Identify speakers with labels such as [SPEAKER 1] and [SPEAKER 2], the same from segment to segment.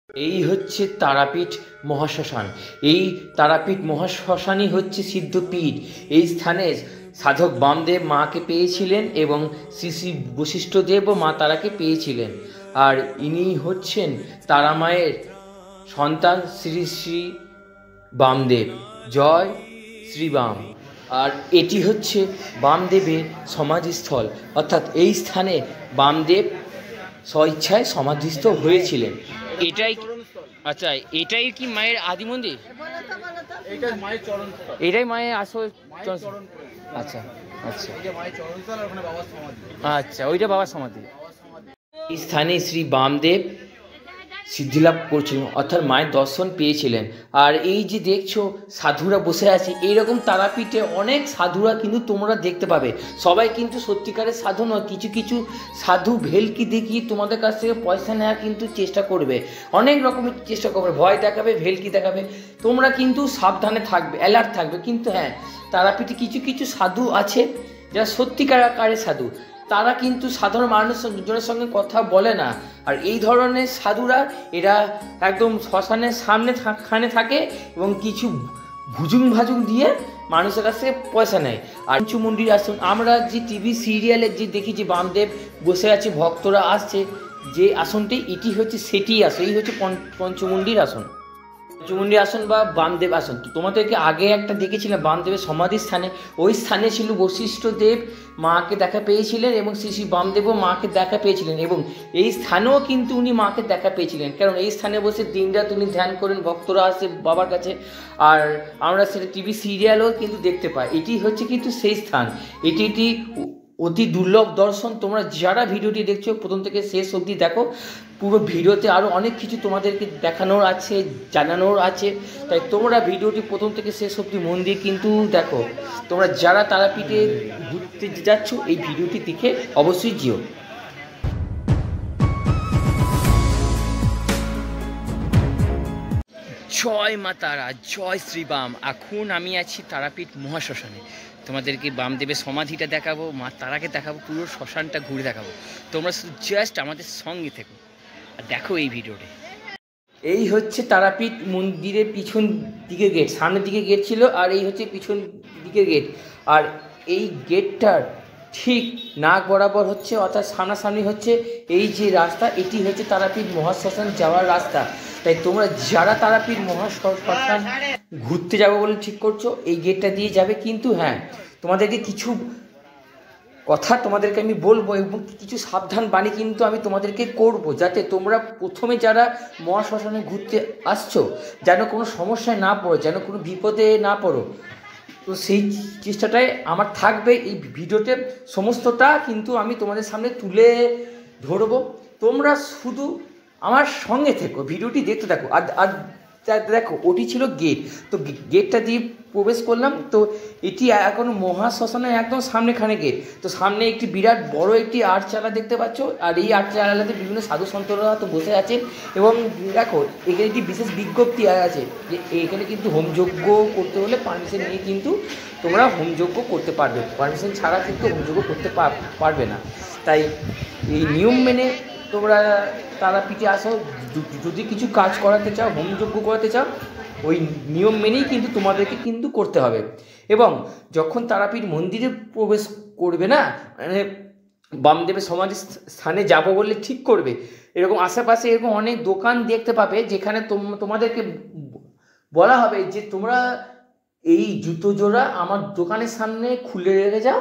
[SPEAKER 1] এই হচ্ছে তারাপীঠ মহাশ্মশান। এই তারাপীঠ মহাশ্মশানই হচ্ছে সিদ্ধপীঠ। এই স্থানে সাধক বামদেব মাকে পেয়েছিলেন এবং শ্রী শ্রী বশিষ্ঠদেবও মা তারাকে পেয়েছিলেন। আর ইনি হচ্ছেন তারা মায়ের সন্তান শ্রী শ্রী বামদেব। জয় শ্রী বাম। আর এটি হচ্ছে বামদেবের সমাধিস্থল, অর্থাৎ এই স্থানে বামদেব স্বইচ্ছায় সমাধিস্থ হয়েছিলেন। এটাই আচ্ছা, এটাই কি মায়ের আদি মন্দির? এটাই মায়ের আসল। আচ্ছা আচ্ছা আচ্ছা, ওইটা বাবার সমাধি। এই স্থানে শ্রী বামদেব সিদ্ধিলাভ করছিলেন, অর্থাৎ মায়ের দর্শন পেয়েছিলেন। আর এই যে দেখছো সাধুরা বসে আছে, এইরকম তারাপীঠে অনেক সাধুরা কিন্তু তোমরা দেখতে পাবে। সবাই কিন্তু সত্যিকারের সাধু নয়, কিছু কিছু সাধু ভেলকি দেখিয়ে তোমাদের কাছ থেকে পয়সা নেওয়ার কিন্তু চেষ্টা করবে, অনেক রকমের চেষ্টা করবে, ভয় দেখাবে, ভেলকি দেখাবে। তোমরা কিন্তু সাবধানে থাকবে, অ্যালার্ট থাকবে। কিন্তু হ্যাঁ, তারাপীঠে কিছু কিছু সাধু আছে যারা সত্যিকার আকারের সাধু, তারা কিন্তু সাধারণ মানুষজনের সঙ্গে কথা বলে না। আর এই ধরনের সাধুরা এরা একদম শ্মশানের সামনে থাকে এবং কিছু ভুজুং ভাজুং দিয়ে মানুষের কাছে পয়সা নেয়। আর পঞ্চমুণ্ডির আসন, আমরা যে টিভি সিরিয়ালে যে দেখি যে বামদেব বসে আছে, ভক্তরা আসছে, যে আসনটি এটি হচ্ছে সেটি আসন, এই হচ্ছে পঞ্চমুণ্ডির আসন। পঞ্চমুণ্ডী আসন বা বামদেব আসন। তো তোমাদেরকে আগে একটা দেখেছিলাম বামদেবের সমাধির স্থানে, ওই স্থানে ছিল বশিষ্ঠদেব মাকে দেখা পেয়েছিলেন এবং শ্রী শ্রী বামদেবও মাকে দেখা পেয়েছিলেন, এবং এই স্থানেও কিন্তু উনি মাকে দেখা পেয়েছিলেন, কারণ এই স্থানে বসে দিনরাত উনি ধ্যান করেন, ভক্তরা আসে বাবার কাছে। আর আমরা সেটা টিভি সিরিয়ালও কিন্তু দেখতে পাই। এটি হচ্ছে কিন্তু সেই স্থান, এটি অতি দুর্লভ দর্শন। তোমরা যারা ভিডিওটি দেখছো প্রথম থেকে শেষ অবধি দেখো, পুরো ভিডিওতে আরও অনেক কিছু তোমাদেরকে দেখানোর আছে, জানানোর আছে, তাই তোমরা ভিডিওটি প্রথম থেকে শেষ অবধি মন দিয়ে কিন্তু দেখো। তোমরা যারা তারাপীঠে ঘুরতে যাচ্ছ এই ভিডিওটি দেখে অবশ্যই যেও। জয় মা তারা, জয় শ্রীবাম। এখন আমি আছি তারাপীঠ মহাশ্মশানে। তোমাদেরকে বামদেবের সমাধিটা দেখাবো, মা তারাকে দেখাবো, পুরো শ্মশানটা ঘুরে দেখাবো। তোমরা শুধু জাস্ট আমাদের সঙ্গে থেকো আর দেখো এই ভিডিওটা। এই হচ্ছে তারাপীঠ মন্দিরের পিছন দিকে গেট, সামনের দিকে গেট ছিল, আর এই হচ্ছে পিছন দিকের গেট। আর এই গেটটার ঠিক নাক বরাবর হচ্ছে, অর্থাৎ সামনাসামনি হচ্ছে এই যে রাস্তা, এটি হচ্ছে তারাপীঠ মহাশ্মশান যাওয়ার রাস্তা। তাই তোমরা যারা তারাপীঠ মহাশ্মশান ঘুরতে যাবো বলে ঠিক করছো, এই গেটটা দিয়ে যাবে। কিন্তু হ্যাঁ, তোমাদেরকে কিছু কথা তোমাদেরকে আমি বলবো এবং কিছু সাবধান বাণী কিন্তু আমি তোমাদেরকে করব, যাতে তোমরা প্রথমে যারা মহাশ্মশানে ঘুরতে আসছো যেন কোনো সমস্যায় না পড়ো, যেন কোনো বিপদে না পড়ো। তো সেই চেষ্টাটাই আমার থাকবে এই ভিডিওতে, সমস্তটা কিন্তু আমি তোমাদের সামনে তুলে ধরবো। তোমরা শুধু আমার সঙ্গে থেকো, ভিডিওটি দেখতে থাকো। আর দেখো, ওটি ছিল গেট, তো গেটটা দিয়ে প্রবেশ করলাম। তো এটি এখন মহাশ্মশানের একদম সামনেখানে গেট। তো সামনে একটি বিরাট বড় একটি আটচালা দেখতে পাচ্ছ, আর এই আটচালাতে বিভিন্ন সাধু সন্তরা তো বসে আছেন। এবং দেখো, এখানে একটি বিশেষ বিজ্ঞপ্তি আছে যে এখানে কিন্তু হোমযজ্ঞ করতে হলে পারমিশন নিয়ে কিন্তু তোমরা হোমযজ্ঞ করতে পারবে, পারমিশন ছাড়া কিন্তু হোমযজ্ঞ করতে পারবে না। তাই এই নিয়ম মেনে তোমরা তারাপীঠে আসো। যদি কিছু কাজ করাতে চাও, হোমযজ্ঞ করাতে চাও, ওই নিয়ম মেনেই কিন্তু তোমাদেরকে কিন্তু করতে হবে। এবং যখন তারাপীঠ মন্দিরে প্রবেশ করবে না, মানে বামদেবের সমাধি স্থানে যাবো বলে ঠিক করবে, এরকম আশেপাশে এরকম অনেক দোকান দেখতে পাবে, যেখানে তোমাদেরকে বলা হবে যে তোমরা এই জুতো জোড়া আমার দোকানের সামনে খুলে রেখে যাও,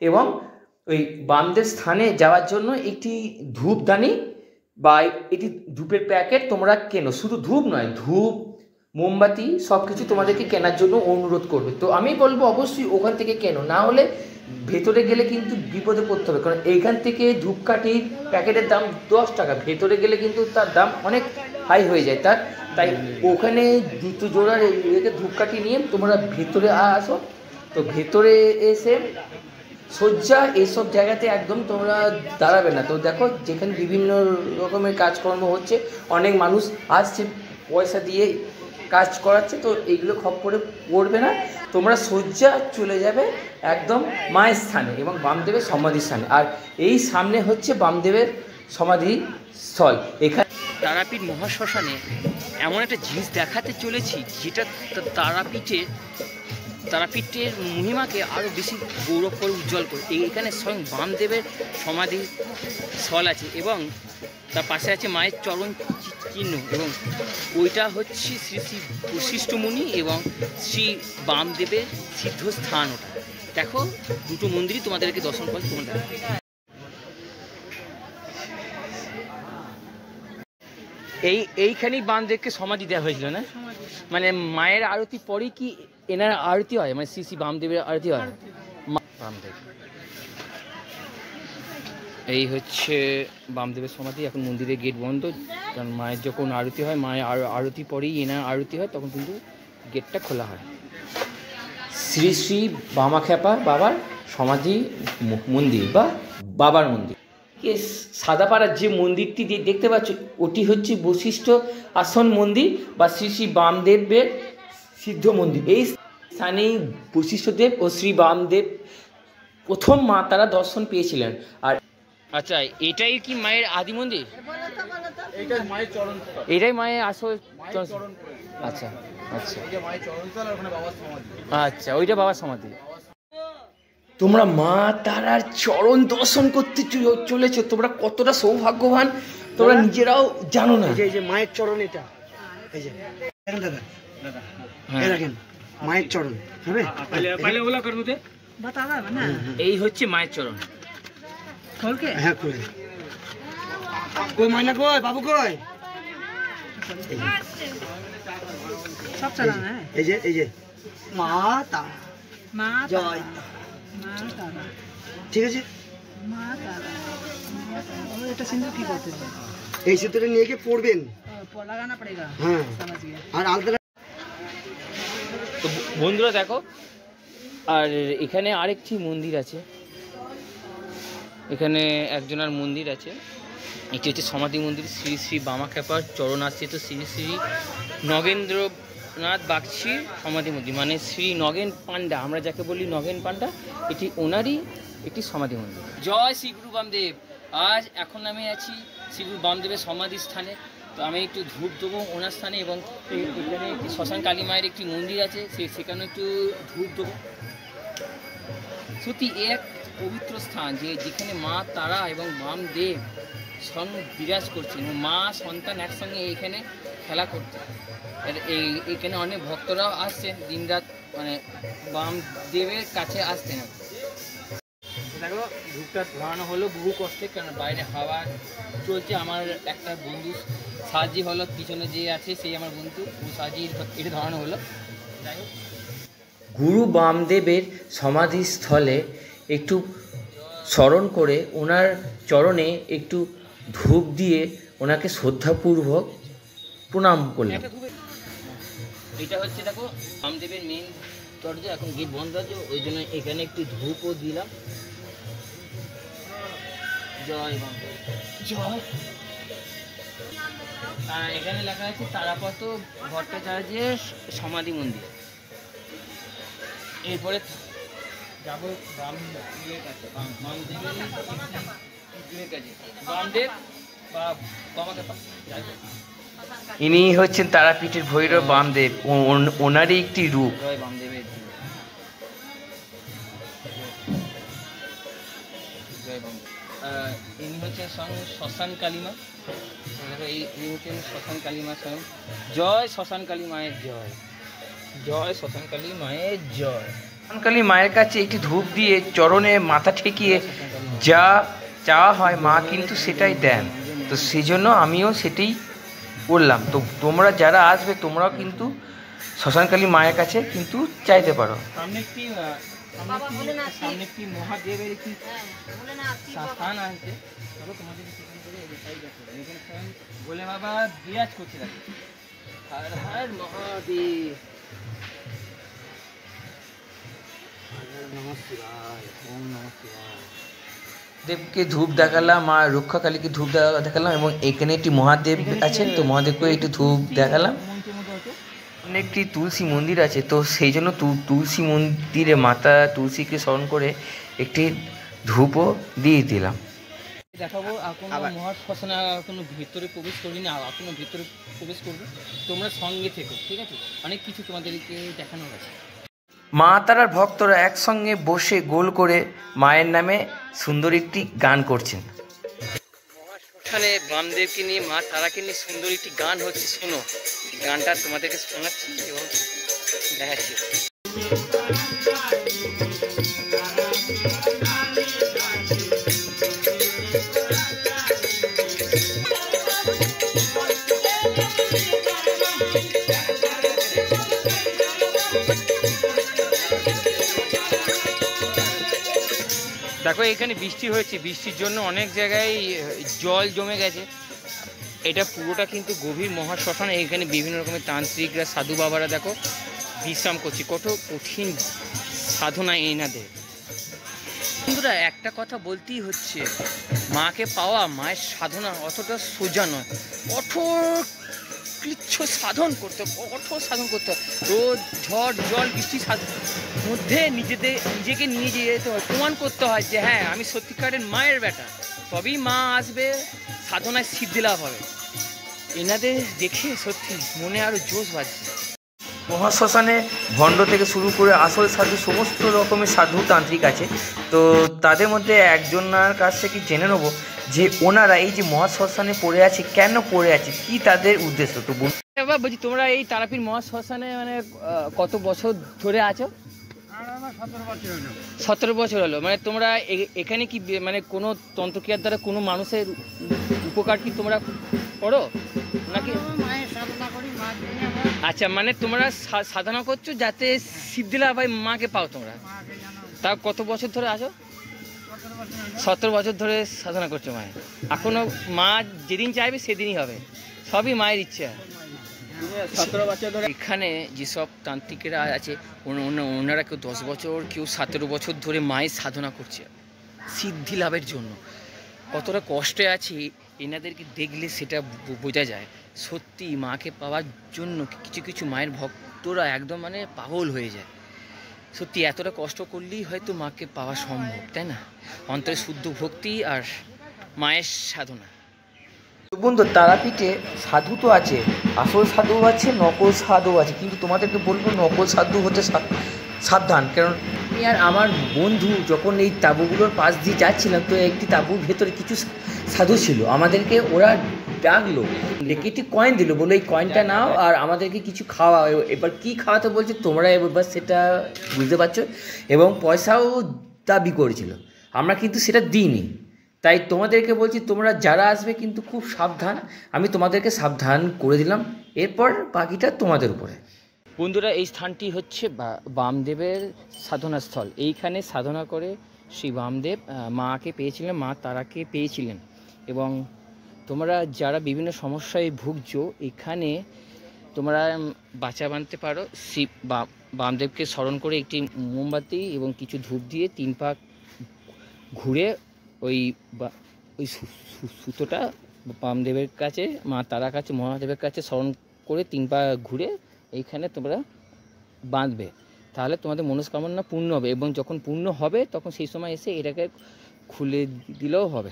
[SPEAKER 1] এবং ওই বামদেব স্থানে যাওয়ার জন্য একটি ধূপদানি বা একটি ধূপের প্যাকেট তোমরা কেনো। শুধু ধূপ নয়, ধূপ, মোমবাতি সব কিছু তোমাদেরকে কেনার জন্য অনুরোধ করবে। তো আমি বলবো অবশ্যই ওখান থেকে কেনো, না হলে ভেতরে গেলে কিন্তু বিপদে পড়তে হবে, কারণ এইখান থেকে ধূপকাঠির প্যাকেটের দাম 10 টাকা, ভেতরে গেলে কিন্তু তার দাম অনেক হাই হয়ে যায় তাই ওখানে জুতো জোড়া রেখে ধূপকাঠি নিয়ে তোমরা ভেতরে আসো। তো ভেতরে এসে শয্যা এইসব জায়গাতে একদম তোমরা দাঁড়াবে না। তো দেখো, যেখানে বিভিন্ন রকমের কাজকর্ম হচ্ছে, অনেক মানুষ আসছে পয়সা দিয়ে কাজ করাচ্ছে, তো এইগুলো খপ্পরে পড়বে না। তোমরা শয্যা চলে যাবে একদম মায়ের স্থানে এবং বামদেবের সমাধির স্থানে। আর এই সামনে হচ্ছে বামদেবের সমাধি স্থল। এখানে তারাপীঠ মহাশ্মশানে এমন একটা জিনিস দেখাতে চলেছি যেটা তারাপীঠের মহিমাকে আরও বেশি গৌরব করে, উজ্জ্বল করে। এখানে স্বয়ং বামদেবের সমাধি স্থল আছে এবং তার পাশে আছে মায়ের চরণ চিহ্ন, এবং ওইটা হচ্ছে শ্রী শ্রী বশিষ্ঠ মুনি এবং শ্রী বামদেবের সিদ্ধস্থান। ওটা দেখো, দুটো মন্দিরই তোমাদেরকে দর্শন করে তোমরা। এইখানেই বামদেবকে সমাধি দেওয়া হয়েছিল না? মানে মায়ের আরতি পরেই কি এনার আরতি হয়? মানে শ্রী শ্রী বামদেবের আরতি হয়? বামদেব, এই হচ্ছে বামদেবের সমাধি। এখন মন্দিরের গেট বন্ধ, কারণ মায়ের যখন আরতি হয়, মায়ের আরতি পরেই এনার আরতি হয়, তখন কিন্তু গেটটা খোলা হয়। শ্রী শ্রী বামাখ্যাপা বাবার সমাধি মন্দির বা বাবার মন্দির। সাদাপাড়ার যে মন্দিরটি দেখতে পাচ্ছ, ওটি হচ্ছে বশিষ্ঠ আসন মন্দির বা শ্রী শ্রী বামদেবের সিদ্ধ মন্দির। এই স্থানেই বশিষ্ঠদেব ও শ্রী বামদেব প্রথম মা তারা দর্শন পেয়েছিলেন। আর আচ্ছা, এটাই কি মায়ের আদি মন্দির? এটাই মায়ের আসল চরণ। আচ্ছা আচ্ছা আচ্ছা, ওইটা বাবার সমাধি। তোমরা মা তারার চরণ দর্শন করতে চলেছো, তোমরা কতটা সৌভাগ্যবান তোমরা নিজেরাও জানো না।
[SPEAKER 2] এই যে মায়ের চরণ, এটা এই যে দেখেন দাদা, এই দেখেন মায়ের চরণ। হবে
[SPEAKER 1] এই হচ্ছে মায়ের চরণ।
[SPEAKER 2] হ্যাঁ, করে কই মাইনা, কই বাবু, কই সব চালান। এই যে মা তারা, মা জয়, ঠিক আছে। এটা সিঁদুর কি করতে হবে? এই সিঁদুরটা নিয়ে গিয়ে পড়বেন, লাগানা পড়েগা। হ্যাঁ, আর আলতা।
[SPEAKER 1] তো বন্ধুরা দেখো, আর এখানে আরেকটি মন্দির আছে, এখানে একজনের মন্দির আছে। এটি হচ্ছে সমাধি মন্দির, শ্রী শ্রী বামাখ্যাপার চরণাশ্রিত শ্রী শ্রী নগেন্দ্রনাথ বাগচির সমাধি মন্দির, মানে শ্রী নগেন পান্ডা, আমরা যাকে বলি নগেন পান্ডা, এটি ওনারই একটি সমাধি মন্দির। জয় শ্রী গুরু বামদেব। আজ এখন আমি আছি শ্রী গুরু বামদেবের সমাধি স্থানে। তো আমি একটু ধূপ দেবো ওনার স্থানে, এবং এখানে একটি শ্মশান কালী মায়ের একটি মন্দির আছে, সেখানে একটু ধূপ দেবো। সত্যি এক পবিত্র স্থান, যেখানে মা তারা এবং বামদেব সঙ্গে বিরাজ করছেন, মা সন্তান একসঙ্গে এইখানে খেলা করছে। এইখানে অনেক ভক্তরাও আসছেন দিনরাত, মানে বামদেবের কাছে আসতেন। দেখো, ধূপটা ধরানো হলো বহু কষ্টে, কারণ বাইরে হাওয়া চলছে। আমার একটা বন্ধু সাজি হলো, পিছনে যে আছে সেই আমার বন্ধু, ও সাজি এটা ধরানো হলো। যাই হোক, গুরু বামদেবের সমাধিস্থলে একটু স্মরণ করে ওনার চরণে একটু ধূপ দিয়ে ওনাকে শ্রদ্ধাপূর্বক প্রণাম করলেন। এটা হচ্ছে দেখো বামদেবের মেন দরজা, এখন গেট বন্ধ আছে, ওই জন্য এখানে একটু ধূপও দিলাম। জয় বামদেব জয়। এখানে লেখা আছে তারাপদ ভট্টাচার্যের সমাধি মন্দির। এরপরে যাবো বামদেবের কাছে, বামদেব বা বামাখ্যাপা। ইনি হচ্ছেন তারাপীঠের ভৈরব বামদেব, ওনারই একটি রূপ। জয় বামদেবের জয় বামদেব। ইনি হচ্ছেন স্বয়ং শ্মশান কালীমা। ইনি হচ্ছেন শ্মশান কালীমা স্বয়ং। জয় শ্মশান কালী মায়ের জয়, জয় শ্মশান কালী মায়ের জয়। শ্মশান কালী মায়ের কাছে একটি ধূপ দিয়ে চরণে মাথা ঠেকিয়ে যা চাওয়া হয় মা কিন্তু সেটাই দেন। তো সেই জন্য আমিও সেটাই বললাম। তো তোমরা যারা আসবে তোমরাও কিন্তু শ্মশানকালী মায়ের কাছে কিন্তু চাইতে পারো। সামনে একটি মহাদেবের একটি স্থান আছে, তোমাদের বলে বাবা বিরাজ করতে থাকে। হর হর মহাদেব, দেবকে ধূপ দেখালাম, মা রক্ষাকালীকে ধূপ দেখালাম, এবং এখানে একটি মহাদেব আছেন, তো মহাদেবকে একটু ধূপ দেখালাম। একটি তুলসী মন্দির আছে, তো সেই জন্য তুলসী মন্দিরে মাতা তুলসীকে স্মরণ করে একটি ধূপও দিয়ে দিলাম। দেখাবো এখনো মহাশ্মশানে এখনো ভিতরে প্রবেশ করিনি, আর এখনো ভিতরে প্রবেশ করবো। তোমরা সঙ্গে থেকো, ঠিক আছে? অনেক কিছু তোমাদেরকে দেখানো আছে। মা তারার ভক্তরা একসঙ্গে বসে গোল করে মায়ের নামে সুন্দর একটি গান করছেন। মহাশ্মশানে বামদেবকে নিয়ে, মা তারাকে নিয়ে সুন্দর একটি গান হচ্ছে। শোনো, গানটা তোমাদেরকে শোনাচ্ছি এবং দেখাচ্ছি। দেখো এখানে বৃষ্টি হয়েছে, বৃষ্টির জন্য অনেক জায়গায় জল জমে গেছে। এটা পুরোটা কিন্তু গভীর মহাশ্মশান। এখানে বিভিন্ন রকমের তান্ত্রিকরা, সাধু বাবারা দেখো বিশ্রাম করছে। কত কঠিন সাধনা এনাদের। বন্ধুরা একটা কথা বলতেই হচ্ছে, মাকে পাওয়া, মায়ের সাধনা অতটা সোজা নয়। কঠোর কৃচ্ছ সাধন করতে, কঠোর সাধন করতে হয়। রোদ, ঝড়, জল, বৃষ্টির মধ্যে নিজেকে নিয়ে যেতে হয়, প্রমাণ করতে হয় যে হ্যাঁ আমি সত্যিকারের মায়ের বেটা। তবেই মা আসবে, সাধনায় সিদ্ধি লাভ হবে। এনাদের দেখে সত্যি মনে আরও জোশ বাজছে। মহাশ্মশানে ভণ্ড থেকে শুরু করে আসল সাধু, সমস্ত রকমের সাধু তান্ত্রিক আছে। তো তাদের মধ্যে একজনের কাছ থেকে জেনে নেবো যে ওনারা এই যে মহাশ্মশানে পড়ে আছে, কেন পড়ে আছে, কি তাদের উদ্দেশ্য। তো বলছি, তোমরা এই তারাপীঠ মহাশ্মশানে মানে কত বছর ধরে আছো? 17 বছর হলো। মানে তোমরা এখানে কি মানে কোনো তন্ত্রক্রিয়ার দ্বারা কোনো মানুষের উপকার কি তোমরা করো নাকি? আচ্ছা, মানে তোমরা সাধনা করছো যাতে সিদ্ধি লাভ হয়, মাকে পাও তোমরা। তা কত বছর ধরে আছো? 17 বছর ধরে সাধনা করছো মায়ের। এখনো মা যেদিন চাইবে সেদিনই হবে, সবই মায়ের ইচ্ছা। 17 বছর ধরে এখানে যেসব তান্ত্রিকেরা আছে, ওনারা কেউ 10 বছর, কেউ 17 বছর ধরে মায়ের সাধনা করছে সিদ্ধি লাভের জন্য। কতটা কষ্টে আছে এনাদেরকে দেখলে সেটা বোঝা যায়। সত্যি মাকে পাওয়ার জন্য কিছু কিছু মায়ের ভক্তরা একদম মানে পাগল হয়ে যায়। সত্যি এতটা কষ্ট করলেই হয়তো মাকে পাওয়া সম্ভব, তাই না? অন্তরে শুদ্ধ ভক্তি আর মায়ের সাধনা। বন্ধু, তারাপীঠে সাধু তো আছে, আসল সাধু আছে, নকল সাধু আছে। কিন্তু তোমাদেরকে বলবো নকল সাধু হতে সাবধান। কারণ আমি আর আমার বন্ধু যখন এই তাঁবুগুলোর পাশ দিয়ে যাচ্ছিলাম, তো একটি তাঁবুর ভেতরে কিছু সাধু ছিল। আমাদেরকে ওরা ডাকলো, ডেকে একটি কয়েন দিল, বলে এই কয়েনটা নাও আর আমাদেরকে কিছু খাওয়া। এবার কি খাওয়াতে বলছে তোমরা এবার সেটা বুঝতে পারছো। এবং পয়সাও দাবি করেছিল, আমরা কিন্তু সেটা দিইনি। তাই তোমাদেরকে বলছি, তোমরা যারা আসবে কিন্তু খুব সাবধান। আমি তোমাদেরকে সাবধান করে দিলাম, এরপর বাকিটা তোমাদের উপরে। বন্ধুরা, এই স্থানটি হচ্ছে বামদেবের সাধনা স্থল। এইখানে সাধনা করে শ্রী বামদেব মাকে পেয়েছিলেন, মা তারাকে পেয়েছিলেন। এবং তোমরা যারা বিভিন্ন সমস্যায় ভুগছো, এখানে তোমরা বাঁচা বাঁধতে পারো। শ্রী বামদেবকে স্মরণ করে একটি মোমবাতি এবং কিছু ধূপ দিয়ে 3 পা ঘুরে ওই সুতোটা বামদেবের কাছে, মা তারার কাছে, মহাদেবের কাছে স্মরণ করে 3 পা ঘুরে এইখানে তোমরা বাঁধবে। তাহলে তোমাদের মনস্কামনা পূর্ণ হবে। এবং যখন পূর্ণ হবে তখন সেই সময় এসে এটাকে খুলে দিলেও হবে।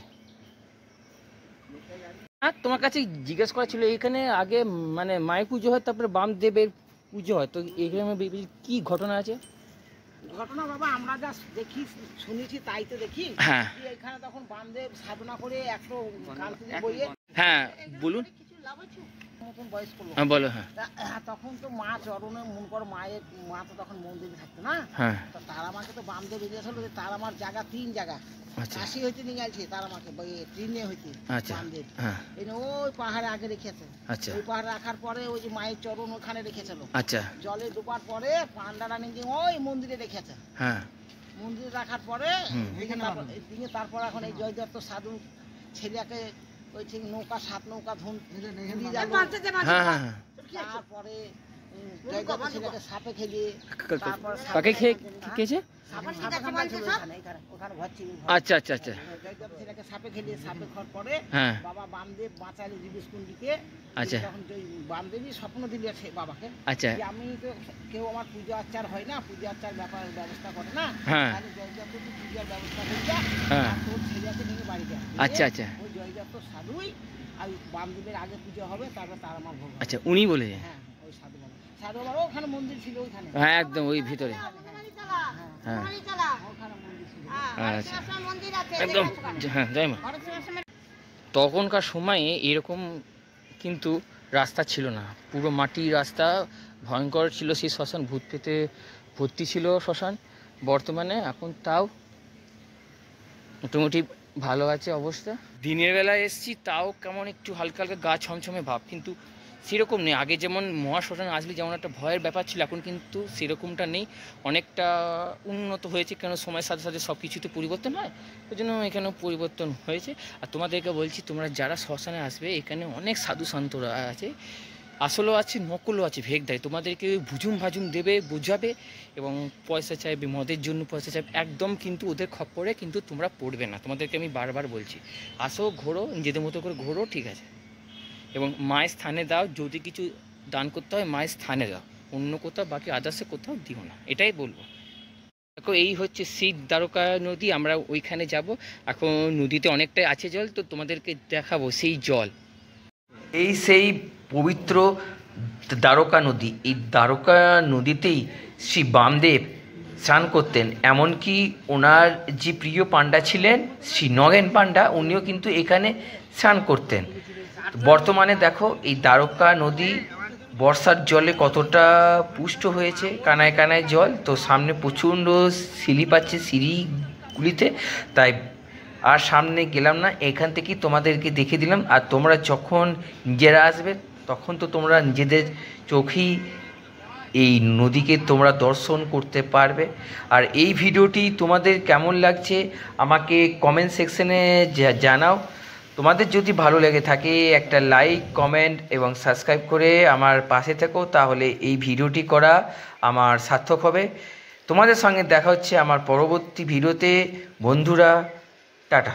[SPEAKER 1] আর তোমার কাছে জিজ্ঞেস করা ছিল, এখানে আগে মানে মায়ের পুজো হয়, তারপরে বামদেবের পুজো হয়, তো এখানে কি ঘটনা আছে?
[SPEAKER 3] ঘটনা বাবা, আমরা যা দেখি শুনেছি তাই তো দেখি।
[SPEAKER 1] হ্যাঁ,
[SPEAKER 3] এখানে তখন বামদেব সাধনা করে একশো বইয়ে,
[SPEAKER 1] হ্যাঁ বলুন,
[SPEAKER 3] মতন বয়স করলো।
[SPEAKER 1] বলো। হ্যাঁ,
[SPEAKER 3] তখন তো মা চরণে মন করো, মায়ের মা তো তখন মন্দিরে থাকতো না।
[SPEAKER 1] হ্যাঁ,
[SPEAKER 3] তো তারা মাকে তো বামদেব জিজ্ঞেস হলো যে তারা মার জায়গা 3 জায়গা, কাশি হইতে নিয়ে গেছে তারা মাকে, ট্রেনে হইতে বামদেব ওই পাহাড়ে আগে রেখেছে। ওই পাহাড়ে রাখার পরে ওই যে মায়ের চরণ ওখানে রেখেছিল। জলে ডোবার পরে পান্ডারা নিয়ে ওই মন্দিরে রেখেছে। মন্দিরে রাখার পরে তারপর এখন এই জয়দত্ত সাধু ছেলেকে ওই ঠিক নৌকা, 7 নৌকা ধুন, তারপরে জয়গাতে ছেলেকে সাপে খেলিয়ে
[SPEAKER 1] কাকে খেয়েছে? আচ্ছা আচ্ছা আচ্ছা।
[SPEAKER 3] ছেলেকে সাপে খেলিয়ে সাপে খাওয়ার পরে বাবা বামদেব বাঁচালি দিবিসকুন্ডিকে। আচ্ছা, তখন বামদেবী স্বপ্ন দিলে বাবাকে, আচ্ছা আমি তো কেউ আমার পূজা আচার হয় না, পূজা আচার ব্যবস্থা করে না, জয়গাত পূজার ব্যবস্থা করছে, তোর ছেলেকে নিয়ে বাড়িতে। আচ্ছা আচ্ছা। ওই জয়গাত সাধুই আর বামদেবের আগে পুজো হবে, তারপর তার আমার ভোগ। আচ্ছা, উনি বলে? হ্যাঁ, ওই সাধু বাবা। সাধু বাবা ওখানে মন্দির ছিল ওইখানে। হ্যাঁ, একদম ওই ভিতরে। হ্যাঁ, একদম। হ্যাঁ, জয় মা। তখনকার সময়ে এরকম কিন্তু রাস্তা ছিল না, পুরো মাটির রাস্তা, ভয়ঙ্কর ছিল সেই শ্মশান, ভূত পেতে ভর্তি ছিল শ্মশান। বর্তমানে এখন তাও মোটামুটি ভালো আছে অবস্থা। দিনের বেলা এসছি তাও কেমন একটু হালকা হালকা গা ছমছমে ভাব, কিন্তু সেরকম নেই। আগে যেমন মহাশ্মশান আসলে যেমন একটা ভয়ের ব্যাপার ছিল, এখন কিন্তু সেরকমটা নেই, অনেকটা উন্নত হয়েছে। কেন সময়ের সাথে সাথে সব কিছুতে পরিবর্তন হয়, ওই জন্য এখানেও পরিবর্তন হয়েছে। আর তোমাদেরকে বলছি, তোমরা যারা শ্মশানে আসবে, এখানে অনেক সাধু সন্তরা আছে, আসলেও আছে, নকলও আছে, ভেগদায়। তোমাদেরকে ভুজুম ভাজুম দেবে, বোঝাবে, এবং পয়সা চাইবে, মদের জন্য পয়সা চাইবে, একদম কিন্তু ওদের খপ্পরে কিন্তু তোমরা পড়বে না। তোমাদেরকে আমি বারবার বলছি, আসো, ঘোরো, নিজেদের মতো করে ঘোরো, ঠিক আছে? এবং মায়ের স্থানে দাও, যদি কিছু দান করতে হয় মায়ের স্থানে দাও, অন্য কোথাও বাকি আদার্সে কোথাও দিও না, এটাই বলবো। দেখো, এই হচ্ছে শীত দ্বারকা নদী, আমরা ওইখানে যাব। এখন নদীতে অনেকটাই আছে জল, তো তোমাদেরকে দেখাবো সেই জল। এই সেই পবিত্র দ্বারকা নদী, এই দ্বারকা নদীতেই শ্রী বামদেব স্নান করতেন। এমনকি ওনার যে প্রিয় পাণ্ডা ছিলেন শ্রী নগেন পাণ্ডা, উনিও কিন্তু এখানে স্নান করতেন। বর্তমানে দেখো এই দ্বারকা নদী বর্ষার জলে কতটা পুষ্ট হয়েছে, কানায় কানায় জল, তো সামনে প্রচণ্ড সিঁড়ি পাচ্ছে সিঁড়িগুলিতে, তাই আর সামনে গেলাম না, এখান থেকেই তোমাদেরকে দেখে দিলাম। আর তোমরা যখন নিজেরা আসবে, তখন তো তোমরা নিজেদের চোখেই এই নদীকে তোমরা দর্শন করতে পারবে। আর এই ভিডিওটি তোমাদের কেমন লাগছে আমাকে কমেন্ট সেকশনে জানাও। তোমাদের যদি ভালো লেগে থাকে একটা লাইক, কমেন্ট এবং সাবস্ক্রাইব করে আমার পাশে থেকো, তাহলে এই ভিডিওটি করা আমার সার্থক হবে। তোমাদের সঙ্গে দেখা হচ্ছে আমার পরবর্তী ভিডিওতে। বন্ধুরা, টাটা।